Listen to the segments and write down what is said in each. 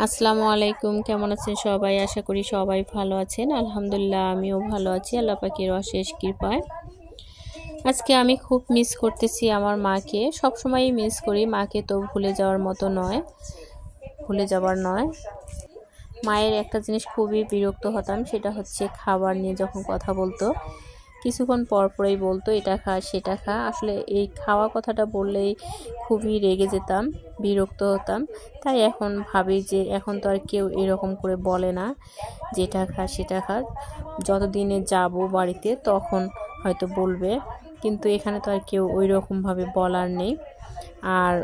আসসালামু আলাইকুম, কেমন আছেন সবাই? আশা করি সবাই ভালো আছেন। আলহামদুলিল্লাহ আমিও ভালো আছি আল্লাহ পাকের অশেষ কৃপায়। আজকে আমি খুব মিস করতেছি আমার মাকে। সবসময়ই মিস করি, মাকে তো ভুলে যাওয়ার মতো নয়, ভুলে যাবার নয়। মায়ের একটা জিনিস খুবই বিরক্ত হতাম, সেটা হচ্ছে খাবার নিয়ে যখন কথা বলতো কিছুক্ষণ পর পরেই বলতো এটা খা সেটা খা। আসলে এই খাওয়া কথাটা বললেই খুবই রেগে যেতাম, বিরক্ত হতাম। তাই এখন ভাবি যে এখন তো আর কেউ এরকম করে বলে না যেটা খা সেটা খা। যতদিনে যাব বাড়িতে তখন হয়তো বলবে, কিন্তু এখানে তো আর কেউ ওই রকমভাবে বলার নেই। আর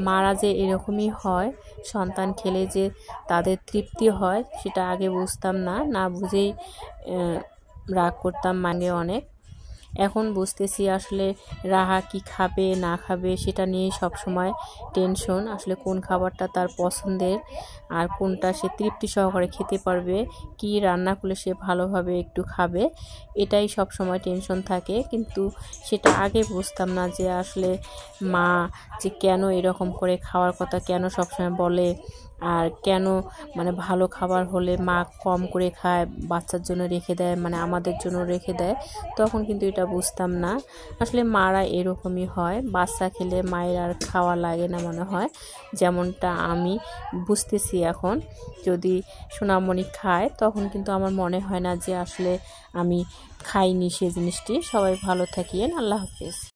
মারা যে এরকমই হয়, সন্তান খেলে যে তাদের তৃপ্তি হয় সেটা আগে বুঝতাম না, না বুঝেই রাগ করতাম মানে অনেক। এখন বুঝতেছি আসলে রাহা কি খাবে না খাবে সেটা নিয়েই সবসময় টেনশন। আসলে কোন খাবারটা তার পছন্দের আর কোনটা সে তৃপ্তি সহকারে খেতে পারবে, কি রান্না করলে সে ভালোভাবে একটু খাবে, এটাই সবসময় টেনশন থাকে। কিন্তু সেটা আগে বুঝতাম না যে আসলে মা যে কেন এরকম করে খাওয়ার কথা কেন সবসময় বলে, আর কেন মানে ভালো খাবার হলে মা কম করে খায়, বাচ্চার জন্য রেখে দেয়, মানে আমাদের জন্য রেখে দেয়। তখন কিন্তু এটা বুঝতাম না। আসলে মারা এরকমই হয়, বাচ্চা খেলে মায়ের আর খাওয়া লাগে না মনে হয়, যেমনটা আমি বুঝতেছি এখন। যদি সোনামণি খায় তখন কিন্তু আমার মনে হয় না যে আসলে আমি খাইনি সে জিনিসটি। সবাই ভালো থাকিয়েন, আল্লাহ হাফেজ।